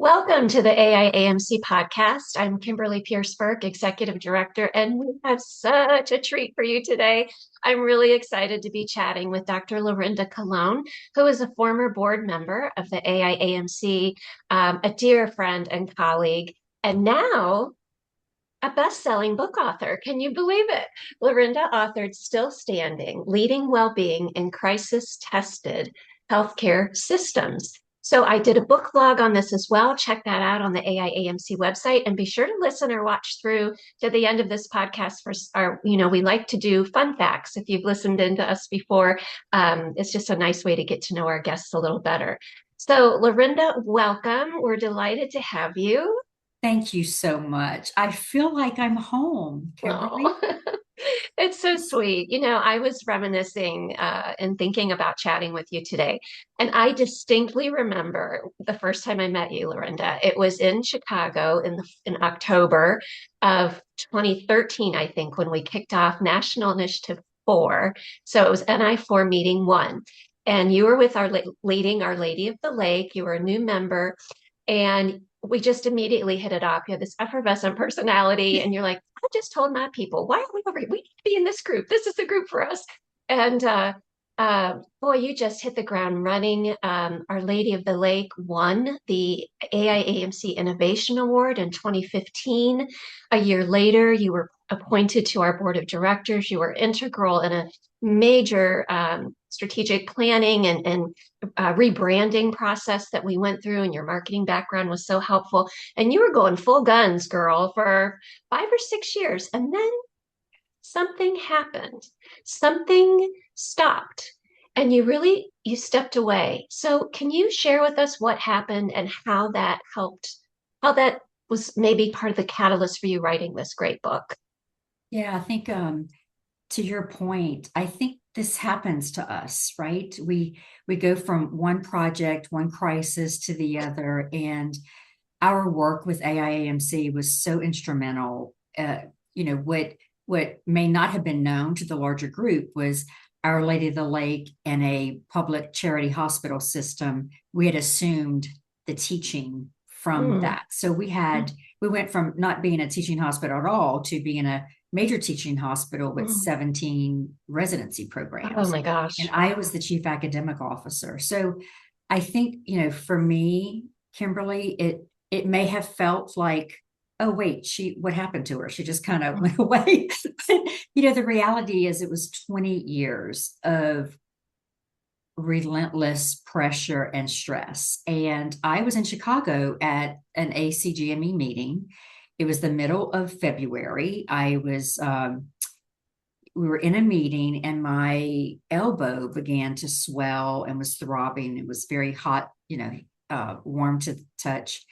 Welcome to the AIAMC podcast. I'm Kimberly Pierce Burke, Executive Director, and we have such a treat for you today. I'm really excited to be chatting with Dr. Laurinda Calongne, who is a former board member of the AIAMC, a dear friend and colleague, and now a best-selling book author. Can you believe it? Laurinda authored Still Standing, Leading Wellbeing in Crisis-Tested Healthcare Systems. So I did a book blog on this as well. Check that out on the AIAMC website and be sure to listen or watch through to the end of this podcast for our, we like to do fun facts. If you've listened into us before, it's just a nice way to get to know our guests a little better. So Laurinda, welcome. We're delighted to have you. Thank you so much. I feel like I'm home, Kimberly. Oh, it's so sweet. I was reminiscing and thinking about chatting with you today. And I distinctly remember the first time I met you, Laurinda. It was in Chicago in October of 2013, I think, when we kicked off National Initiative 4. So it was NI4 meeting 1. And you were with leading Our Lady of the Lake. You were a new member. And we just immediately hit it off. You have this effervescent personality, and you're like, I just told my people, why are we over here? We need to be in this group. This is the group for us. And boy, you just hit the ground running. Our Lady of the Lake won the AIAMC Innovation Award in 2015. A year later, you were appointed to our board of directors. You were integral in a major strategic planning and rebranding process that we went through, and your marketing background was so helpful. And you were going full guns, girl, for 5 or 6 years. And then something happened, something stopped, and you stepped away. So can you share with us what happened and how that helped, how that was maybe part of the catalyst for you writing this great book? Yeah, I think to your point, I think this happens to us, right? We go from one project, one crisis to the other, and our work with AIAMC was so instrumental. What may not have been known to the larger group was Our Lady of the Lake and a public charity hospital system. We had assumed the teaching from Mm. that. So we went from not being a teaching hospital at all to being a major teaching hospital with Mm. 17 residency Oh programs. my And gosh. I was the chief academic officer. So I think, for me, Kimberly, it may have felt like, oh wait, what happened to her? She just kind of went away. But the reality is it was 20 years of relentless pressure and stress. And I was in Chicago at an ACGME meeting. It was the middle of February. We were in a meeting and my elbow began to swell and was throbbing. It was very hot, warm to the touch.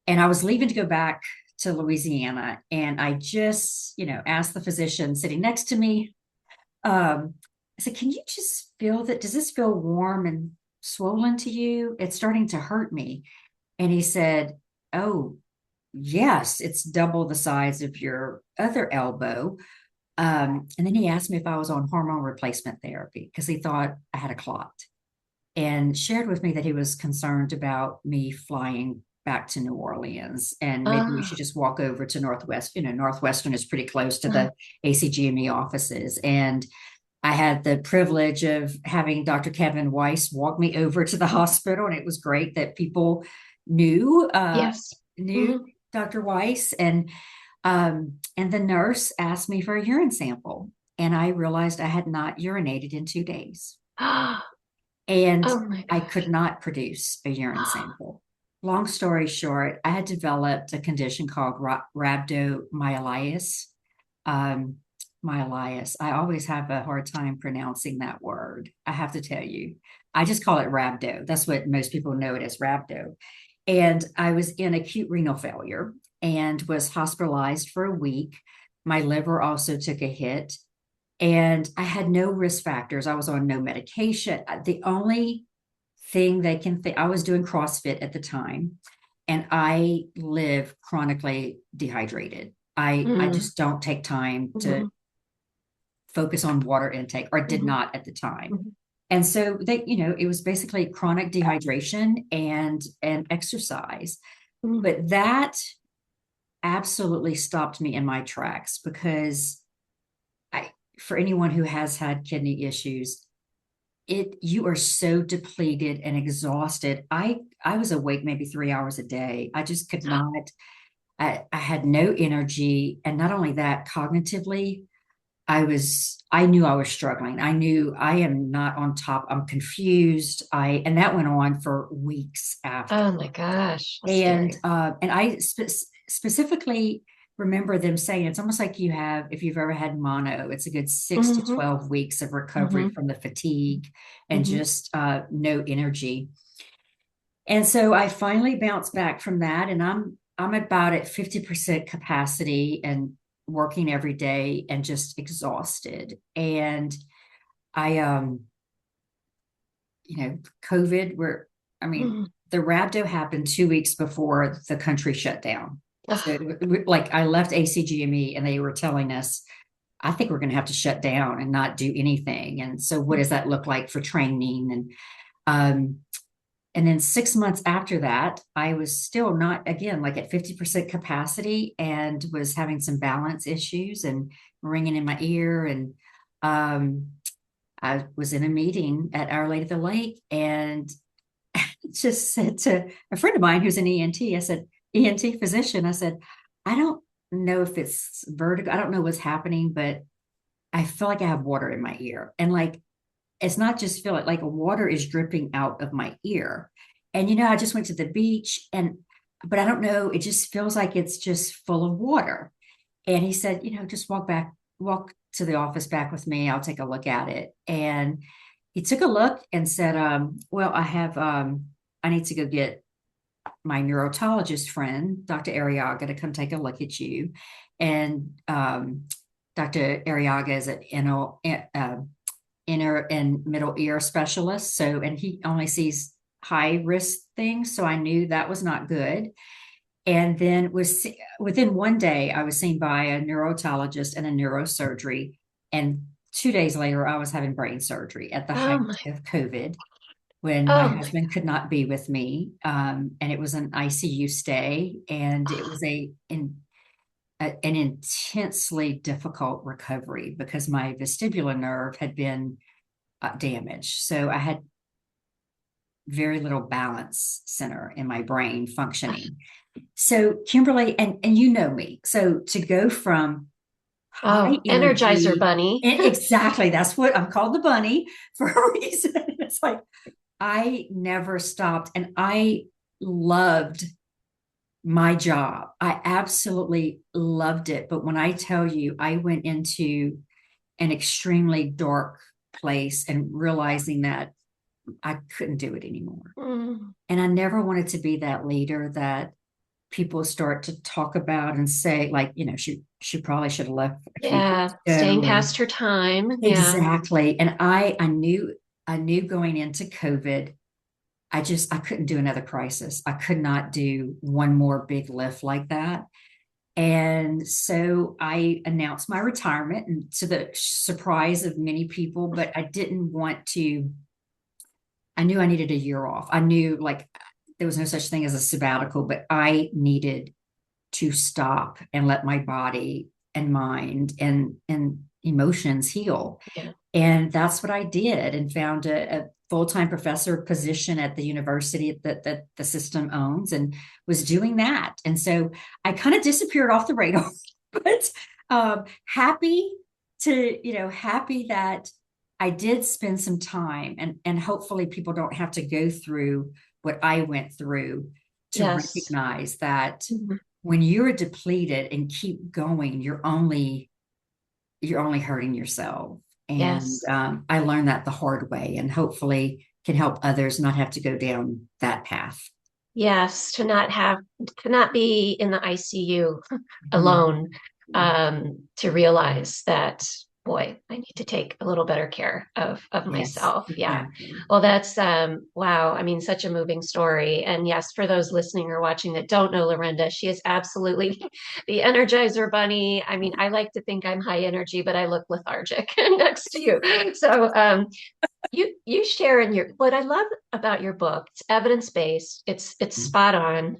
And I was leaving to go back to Louisiana. And I just, asked the physician sitting next to me, I said, can you just feel that? Does this feel warm and swollen to you? It's starting to hurt me. And he said, oh, yes, it's double the size of your other elbow. And then he asked me if I was on hormone replacement therapy because he thought I had a clot and shared with me that he was concerned about me flying back to New Orleans and maybe we Ah, should just walk over to Northwest. Northwestern is pretty close to ah. the ACGME offices. And I had the privilege of having Dr. Kevin Weiss walk me over to the hospital, and it was great that people knew Yes. knew Mhm. Dr. Weiss, and the nurse asked me for a urine sample, and I realized I had not urinated in 2 days, and Oh my I could gosh. not produce a urine sample. Long story short, I had developed a condition called rhabdomyolysis. Um, myelitis. I always have a hard time pronouncing that word. I have to tell you, I just call it rhabdo. That's what most people know it as rhabdo. And I was in acute renal failure and was hospitalized for a week. My liver also took a hit, and I had no risk factors. I was on no medication. The only thing they can think, I was doing CrossFit at the time, and I live chronically dehydrated. I Mm. just don't take time to Mhm. focus on water intake, or did Mhm. not at the time. Mhm. And so it was basically chronic dehydration and exercise. Mm. But that absolutely stopped me in my tracks because for anyone who has had kidney issues, you are so depleted and exhausted. I was awake maybe 3 hours a day. I just could not. I had no energy, and not only that, cognitively, I knew I was struggling. I knew I am not on top. I'm confused. And that went on for weeks after. Oh my gosh, that's And scary. specifically remember them saying it's almost like you have, if you've ever had mono, it's a good 6 to 12 weeks of recovery Hmm. from the fatigue and Hmm. just no energy. And so I finally bounced back from that, and I'm about at 50% capacity and working every day and just exhausted. And I COVID, where I mean, Hmm. the rhabdo happened 2 weeks before the country shut down. So Oh, like I left ACGME and they were telling us, I think we're going to have to shut down and not do anything. And so what does that look like for training? Um, and then 6 months after that, I was still not, again, like at 50% capacity and was having some balance issues and ringing in my ear. And um, I was in a meeting at Our Lady of the Lake and just said to a friend of mine who's an ENT, I said, ENT physician, I said, I don't know if it's vertigo. I don't know what's happening, but I feel like I have water in my ear. And like, it's not just feel it, like water is dripping out of my ear. And, I just went to the beach but I don't know, it just feels like it's just full of water. And he said, just walk to the office back with me. I'll take a look at it. And he took a look and said, well, I need to go get my neurotologist friend, Dr. Arriaga, to come take a look at you. And Dr. Arriaga is an inner and middle ear specialist. So, and he only sees high risk things. So I knew that was not good. And then within one day, I was seen by a neurologist and a neurosurgery. And 2 days later, I was having brain surgery at the oh height my, of COVID when my oh my. husband could not be with me. And it was an ICU stay, and it was an intensely difficult recovery because my vestibular nerve had been damaged. So I had very little balance center in my brain functioning. So Kimberly, and you know me, so to go from high Oh, Energizer energy, Bunny. and exactly, that's what I'm called, the bunny, for a reason. It's like I never stopped, and I loved my job. I absolutely loved it. But when I tell you, I went into an extremely dark place and realizing that I couldn't do it anymore. Mm, And I never wanted to be that leader that people start to talk about and say, like, she probably should have left a few yeah, years staying ago. past And her time. Yeah. exactly. And I knew going into COVID, I couldn't do another crisis. I could not do one more big lift like that. And so I announced my retirement, and to the surprise of many people, but I didn't want to. I knew I needed a year off. I knew like there was no such thing as a sabbatical, but I needed to stop and let my body and mind and emotions heal. Yeah. And that's what I did, and found a full-time professor position at the university that the system owns, and was doing that. And so I kind of disappeared off the radar, but happy happy that I did spend some time, and hopefully people don't have to go through what I went through, to Yes. recognize that Mhm. when you're depleted and keep going, you're only hurting yourself. And Yes. I learned that the hard way, and hopefully can help others not have to go down that path. Yes. To not be in the ICU Mhm. alone, to realize that, boy, I need to take a little better care of Yes, myself. Yeah. exactly. Well, that's wow. I mean, such a moving story. And yes, for those listening or watching that don't know Laurinda, she is absolutely the Energizer Bunny. I mean, I like to think I'm high energy, but I look lethargic next to you. So you share in your what I love about your book, it's evidence-based, it's spot on.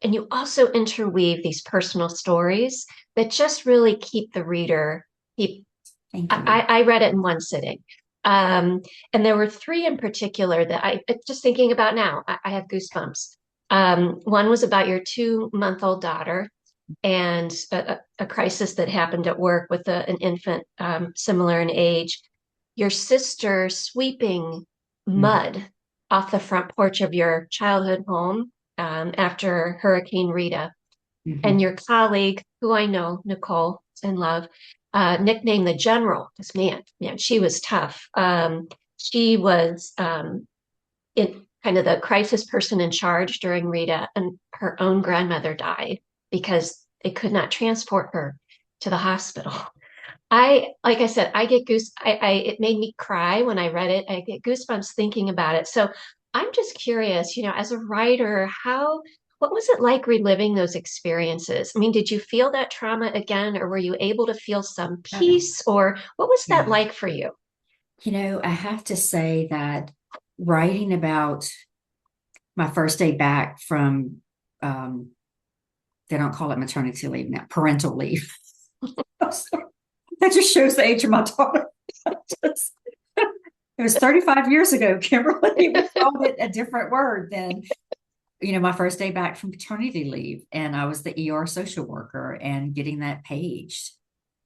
And you also interweave these personal stories that just really keep the reader keep Thank you. I read it in one sitting. Um, and there were three in particular that I just thinking about now, I have goosebumps. One was about your 2-month-old daughter and a crisis that happened at work with an infant similar in age. Your sister sweeping Mm-hmm. mud off the front porch of your childhood home after Hurricane Rita, and Mm-hmm. your colleague, who I know, Nicole, and love, nicknamed the General. Because man, she was tough. She was in kind of the crisis person in charge during Rita, and her own grandmother died because they could not transport her to the hospital. Like I said, I get it made me cry when I read it. I get goosebumps thinking about it. So I'm just curious, as a writer, what was it like reliving those experiences? I mean, did you feel that trauma again, or were you able to feel some Oh, peace, or what was that yeah. like for you? I have to say that writing about my first day back from, um, they don't call it maternity leave now, parental leave. That just shows the age of my daughter. It was 35 years ago, Kimberly. We called it a different word than, my first day back from paternity leave. And I was the ER social worker and getting that paged.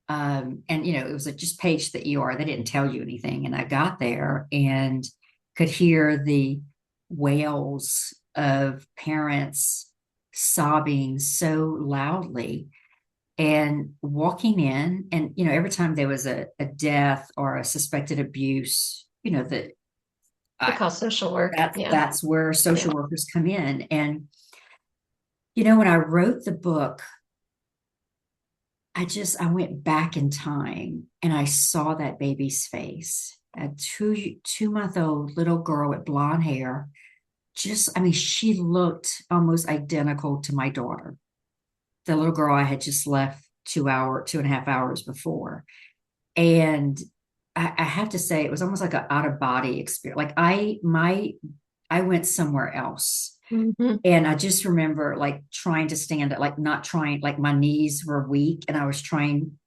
And it was just paged the ER. They didn't tell you anything. And I got there and could hear the wails of parents sobbing so loudly and walking in. And every time there was a death or a suspected abuse, that We I call social work. Yeah. that's where Yeah. social workers come in. And when I wrote the book, I went back in time and I saw that baby's face. A 2 month old little girl with blonde hair. I mean, she looked almost identical to my daughter, the little girl I had just left 2.5 hours before. And I have to say, it was almost like an out of body experience. Like I went somewhere else. Hmm. And I just remember like trying to stand up, like not trying, like my knees were weak and I was trying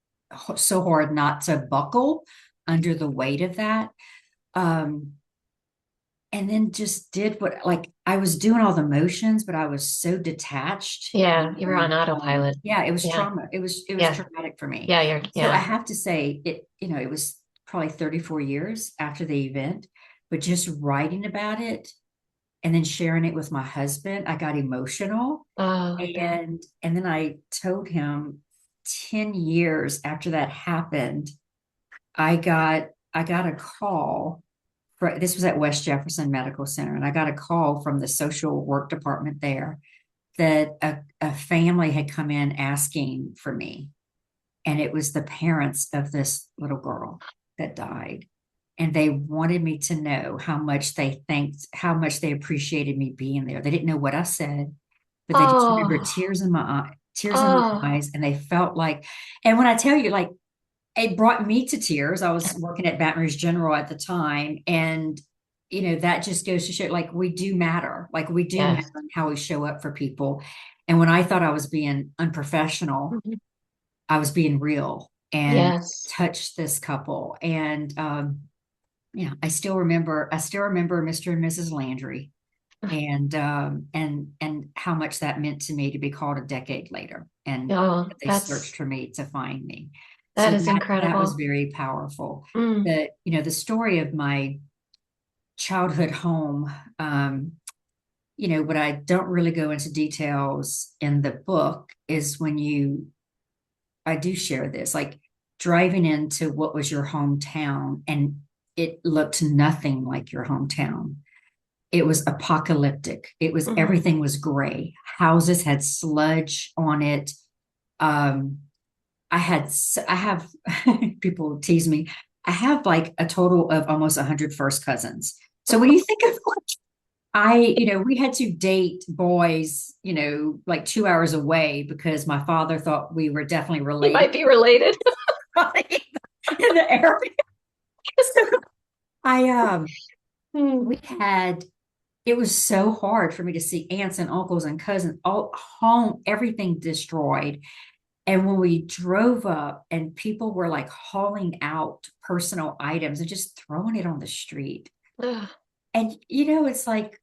so hard not to buckle under the weight of that. Um, and then just did what, like I was doing all the motions, but I was so detached. Yeah. You were on And autopilot. yeah, it was Yeah. trauma. It was Yeah. traumatic for me. Yeah. You're, So I yeah. have to say it was probably 34 years after the event, but just writing about it and then sharing it with my husband, I got emotional. Oh, I bet. And then I told him 10 years after that happened, I got a call this was at West Jefferson Medical Center, and I got a call from the social work department there that a family had come in asking for me. And it was the parents of this little girl that died. And they wanted me to know how much they appreciated me being there. They didn't know what I said, but they just remember Oh, tears in my oh, eyes. And they felt like, and when I tell you, like, it brought me to tears. I was working at Baton Rouge General at the time. And, that just goes to show like we do matter. Like we do matter yes. in how we show up for people. And when I thought I was being unprofessional, Mhm. I was being real and Yes. touched this couple. And yeah, I still remember Mr. and Mrs. Landry and how much that meant to me to be called a decade later and Oh, that they searched for me to find me. that So is that was incredible. very powerful. Mm. The story of my childhood home, what I don't really go into details in the book is I do share this, like driving into what was your hometown and it looked nothing like your hometown. It was apocalyptic. Mhm. Everything was gray. Houses had sludge on it. Um, I have people tease me. I have like a total of almost 100 first cousins. So when you think of like we had to date boys, like 2 hours away because my father thought we were definitely You related might be related. in the area. So I Mm. we had it was so hard for me to see aunts and uncles and cousins, all home, everything destroyed. And when we drove up and people were like hauling out personal items and just throwing it on the street. Ugh, And, it's like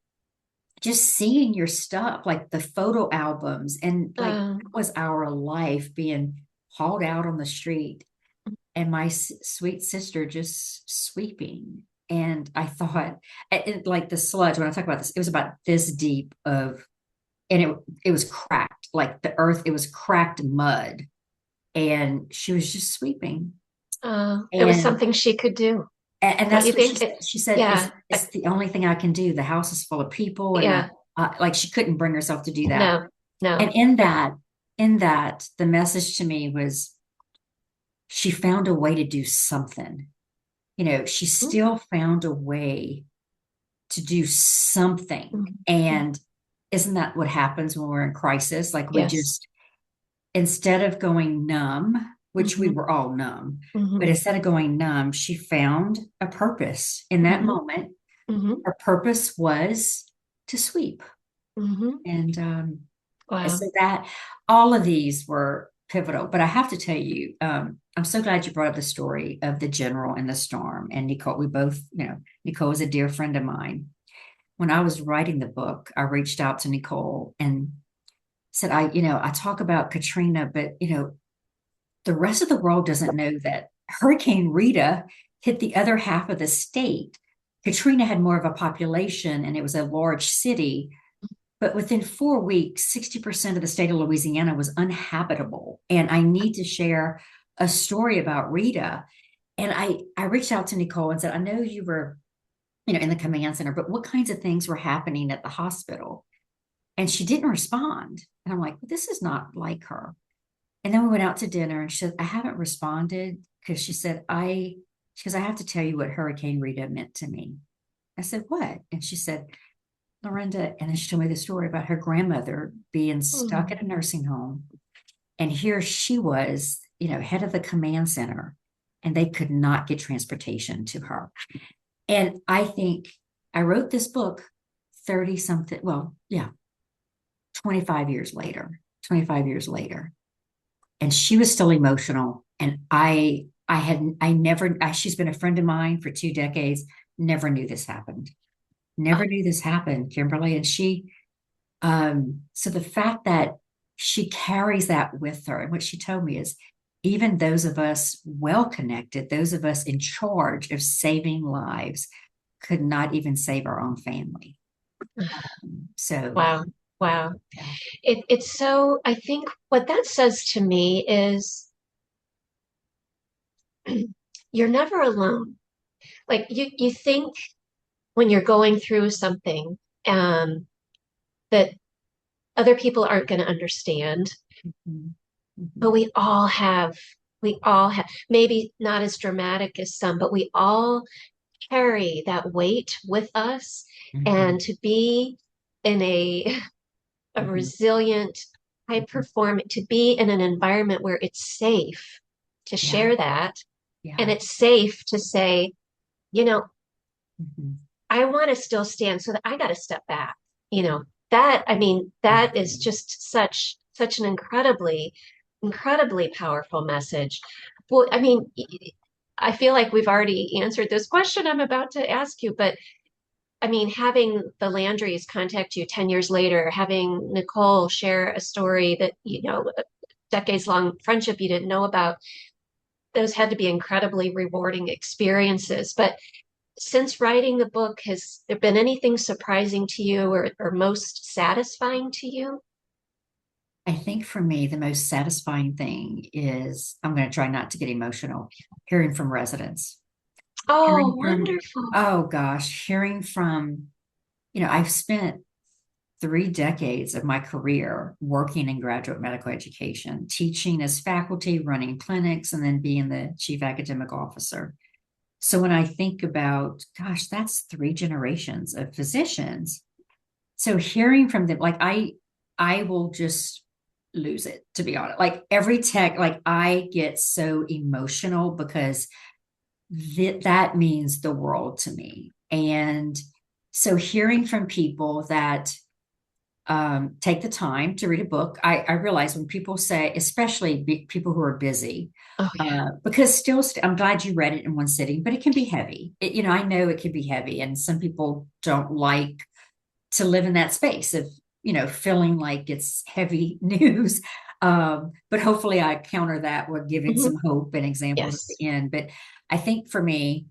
just seeing your stuff, like the photo albums, and like um, that was our life being hauled out on the street. And my sweet sister just sweeping. And I thought, like the sludge, when I talk about this, it was about this deep of, and it was cracked, like the earth, it was cracked mud. And she was just sweeping. it was And something she could do. and Don't that's you what she think? said. She said, Yeah, it's the only thing I can do. The house is full of people, and yeah, like she couldn't bring herself to do that. no, no. And in that, the message to me was she found a way to do something. She Mhm, still found a way to do something. mhm. And isn't that what happens when we're in crisis? Like we Yes. just, instead of going numb, which we Hmm. were all numb, but Hmm. instead of going numb, she found a purpose in that Hmm. moment. Hmm. Her purpose was to sweep. Hmm. And Wow. so that all of these were pivotal. But I have to tell you, I'm so glad you brought up the story of the general and the storm. And Nicole, we both, Nicole is a dear friend of mine. When I was writing the book, I reached out to Nicole and said, I talk about Katrina, but the rest of the world doesn't know that Hurricane Rita hit the other half of the state. Katrina had more of a population and it was a large city. But within 4 weeks, 60% of the state of Louisiana was uninhabitable. And I need to share a story about Rita. And I reached out to Nicole and said, I know you were, in the command center, but what kinds of things were happening at the hospital? And she didn't respond. And I'm like, well, this is not like her. And then we went out to dinner and she said, I haven't responded because I have to tell you what Hurricane Rita meant to me. I said, what? And she said, Laurinda, and then she told me the story about her grandmother being stuck Mm. at a nursing home. And here she was, head of the command center, and they could not get transportation to her. And I think I wrote this book 30 something, well, yeah, 25 years later, 25 years later. And she was still emotional. And she's been a friend of mine for 2 decades, never knew this happened. Never Oh, knew this happened, Kimberly. And so the fact that she carries that with her, and what she told me is even those of us well connected, those of us in charge of saving lives, could not even save our own family. So, wow. Wow. yeah. It's so, I think what that says to me is you're never alone. Like you think when you're going through something, um, that other people aren't going to understand, Mhm. but Mhm. we all have, maybe not as dramatic as some, but we all carry that weight with us. Mhm. And to be in a Mhm. resilient, high Mhm. performing, to be in an environment where it's safe to Yeah. share that, and Yeah. it's safe to say, you know, Mhm. I want to still stand, so that I got to step back. That, I mean, that is Mhm. just such an incredibly powerful message. Well, I mean, I feel like we've already answered this question I'm about to ask you, but I mean, having the Landrys contact you 10 years later, having Nicole share a story that, decades long friendship you didn't know about, those had to be incredibly rewarding experiences. But since writing the book, has there been anything surprising to you or most satisfying to you? I think for me, the most satisfying thing is I'm going to try not to get emotional, hearing from residents, Oh, hearing from, wonderful. oh gosh, hearing from, I've spent 3 decades of my career working in graduate medical education, teaching as faculty, running clinics, and then being the chief academic officer. So when I think about, gosh, that's 3 generations of physicians. So hearing from them, like I will just lose it, to be honest. Like every tech, like I get so emotional because that means the world to me. And So hearing from people that take the time to read a book. I realize when people say, especially people who are busy, Oh yeah. because I'm glad you read it in one sitting, but it can be heavy. I know it can be heavy, and some people don't like to live in that space of, feeling like it's heavy news. But hopefully I counter that with giving Hmm. some hope and examples at Yes. the end. But I think for me,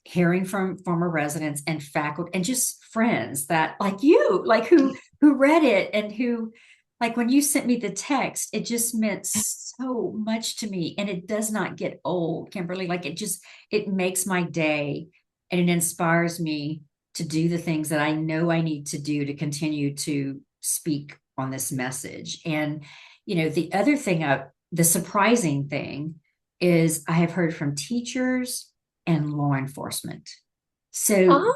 hearing from former residents and faculty and just friends that like you, like who read it and who, like when you sent me the text, it just meant so much to me. And it does not get old, Kimberly. Like it makes my day, and it inspires me to do the things that I know I need to do to continue to speak on this message. And, the surprising thing is I have heard from teachers and law enforcement. So Oh,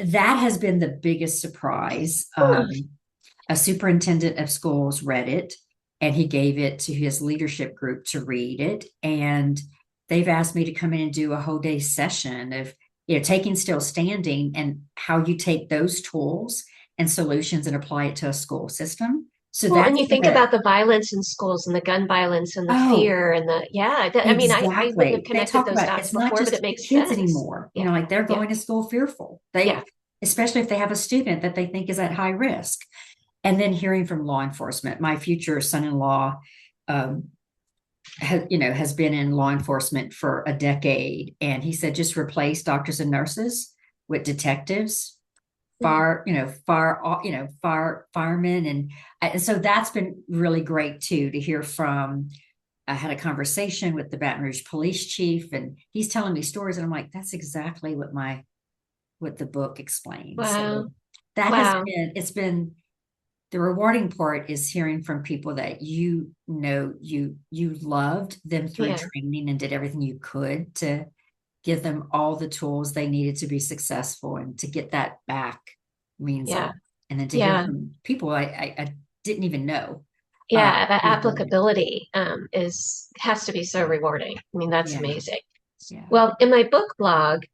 that has been the biggest surprise. A superintendent of schools read it, and he gave it to his leadership group to read it. And they've asked me to come in and do a whole day session of, taking still standing and how you take those tools and solutions and apply it to a school system. So well, and that's you think about the violence in schools and the gun violence and the oh, fear and I mean, I wouldn't have exactly. They connected talk those about dots it's not before, but just it the makes kids sense. anymore. Yeah. Like they're Yeah. going to school fearful. Yeah. Especially if they have a student that they think is at high risk. And then hearing from law enforcement. My future son-in-law, um, has been in law enforcement for a decade, and he said just replace doctors and nurses with detectives, Mhm. firemen, and so that's been really great too to hear from. I had a conversation with the Baton Rouge police chief, and he's telling me stories, and I'm like, that's exactly what the book explains. Wow. So that has Wow. it's been the rewarding part is hearing from people that you loved them through Yeah. training and did everything you could to give them all the tools they needed to be successful, and to get that back means a Yeah. lot. And then to hear Yeah. from people I didn't even know. Yeah. The Was really, applicability is has to be so rewarding. I mean, that's yeah, amazing. yeah. Well, in my book blog,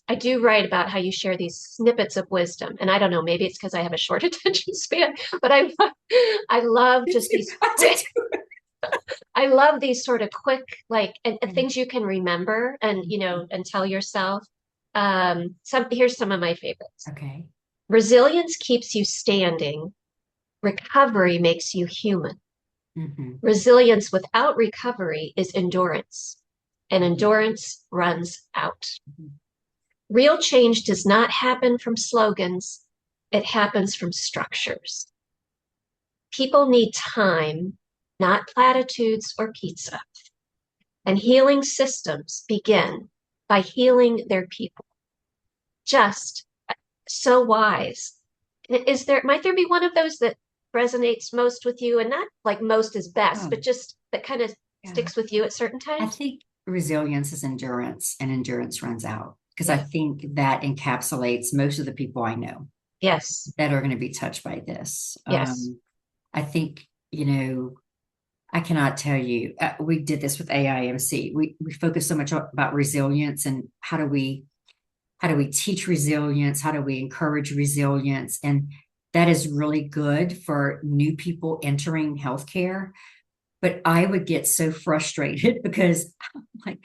I do write about how you share these snippets of wisdom. And I don't know, maybe it's because I have a short attention span, but I love just these I did quick, too. I love these sort of quick, like, and things you can remember and, and tell yourself. Here's some of my favorites. Okay. Resilience keeps you standing. Recovery makes you human. Hmm. Resilience without recovery is endurance, and Hmm. endurance runs out. Real change does not happen from slogans, it happens from structures. People need time, not platitudes or pizza. And healing systems begin by healing their people. Just so wise. Might there be one of those that resonates most with you? And not like most is best, Oh, but just that kind of yeah. sticks with you at certain I times? think resilience is endurance, and endurance runs out, because I Yeah. think that encapsulates most of the people I know Yes. that are going to be touched by this. Yes. I think, I cannot tell you, we did this with AIMC. We focus so much about resilience, and how do we teach resilience? How do we encourage resilience? And that is really good for new people entering healthcare. But I would get so frustrated because like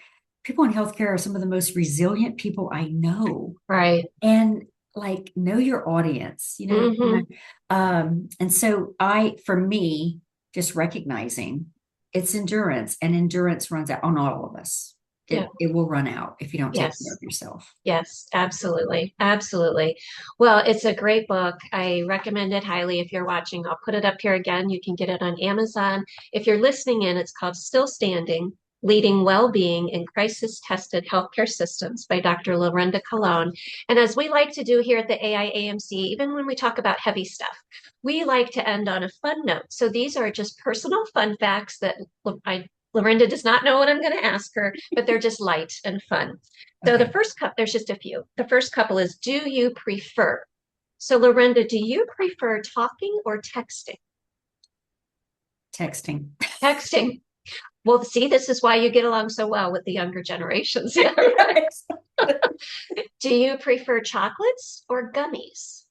people in healthcare are some of the most resilient people I know. Right. And like know your audience, Hmm. and so for me, just recognizing it's endurance, and endurance runs out on all of us. Yeah. It will run out if you don't take care of Yes. yourself. Yes, absolutely. Absolutely. Well, it's a great book. I recommend it highly if you're watching. I'll put it up here again. You can get it on Amazon. If you're listening in, it's called Still Standing, Leading Well-Being in Crisis-Tested Healthcare Systems by Dr. Laurinda Calongne. And as we like to do here at the AIAMC, even when we talk about heavy stuff, we like to end on a fun note. So these are just personal fun facts that Laurinda does not know what I'm going to ask her, but they're just light and fun. So the Okay. first couple, there's just a few. The first couple is, do you prefer? So Laurinda, do you prefer talking or texting? Texting. Texting. Well, see, this is why you get along so well with the younger generations. Do you prefer chocolates or gummies?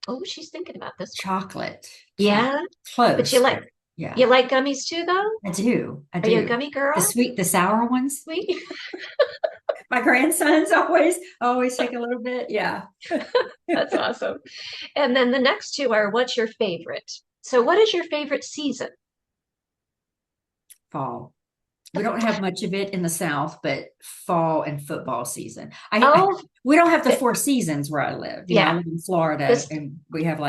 Oh, she's thinking about this one. Chocolate. Yeah, but Close, but you yeah, like gummies too, though? I do. I Are you a do. gummy girl? The sour ones. Sweet. My grandsons always take a little bit. Yeah. That's awesome. And then the next two are what's your favorite? So, what is your favorite season? Fall. We don't have much of it in the South, but fall and football season. Oh, We don't have the th- four seasons where I live. I yeah. live in Florida This and we have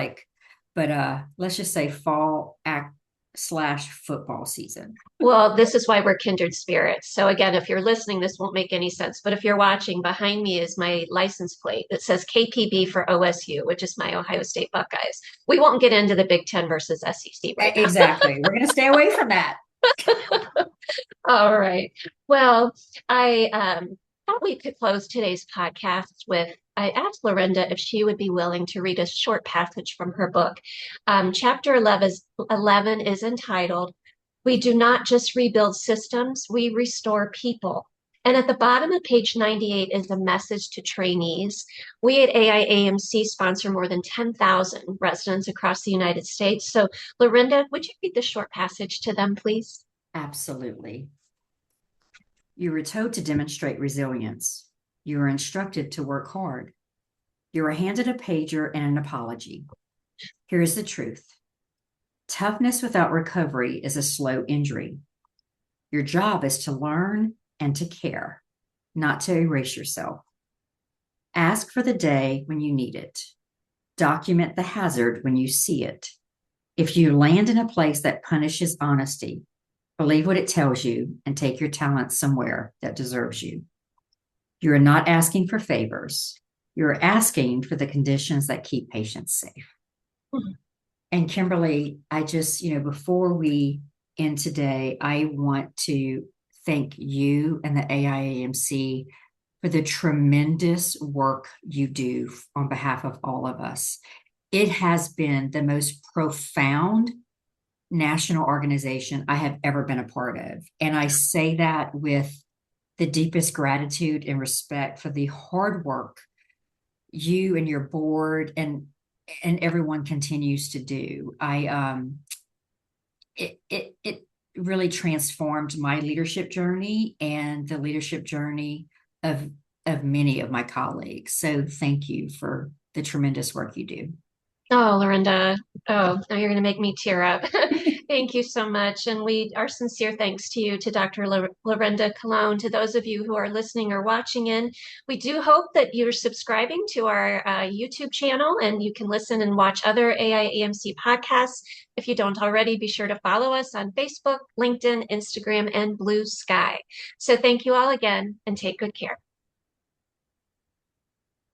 but let's just say fall act slash football season. Well, this is why we're kindred spirits. So again, if you're listening, this won't make any sense. But if you're watching, behind me is my license plate that says KPB for OSU, which is my Ohio State Buckeyes. We won't get into the Big Ten versus SEC right now. Exactly. We're going to stay away from that. All right. Well, I thought we could close today's podcast with I asked Laurinda if she would be willing to read a short passage from her book. Chapter 11 is entitled, We Do Not Just Rebuild Systems, We Restore People. And at the bottom of page 98 is a message to trainees. We at AIAMC sponsor more than 10,000 residents across the United States. So, Laurinda, would you read the short passage to them, please? Absolutely. You were told to demonstrate resilience. You were instructed to work hard. You were handed a pager and an apology. Here is the truth. Toughness without recovery is a slow injury. Your job is to learn and to care, not to erase yourself. Ask for the day when you need it. Document the hazard when you see it. If you land in a place that punishes honesty, believe what it tells you and take your talent somewhere that deserves you. You are not asking for favors. You're asking for the conditions that keep patients safe. Mm-hmm. And Kimberly, I just, before we end today, I want to thank you and the AIAMC for the tremendous work you do on behalf of all of us. It has been the most profound national organization I have ever been a part of. And I say that with the deepest gratitude and respect for the hard work you and your board and everyone continues to do. It really transformed my leadership journey and the leadership journey of many of my colleagues. So thank you for the tremendous work you do. Oh, Laurinda. Oh, now you're going to make me tear up. Thank you so much. And our sincere thanks to you, to Dr. Laurinda Calongne, to those of you who are listening or watching in. We do hope that you're subscribing to our YouTube channel and you can listen and watch other AIAMC podcasts. If you don't already, be sure to follow us on Facebook, LinkedIn, Instagram, and Blue Sky. So thank you all again and take good care.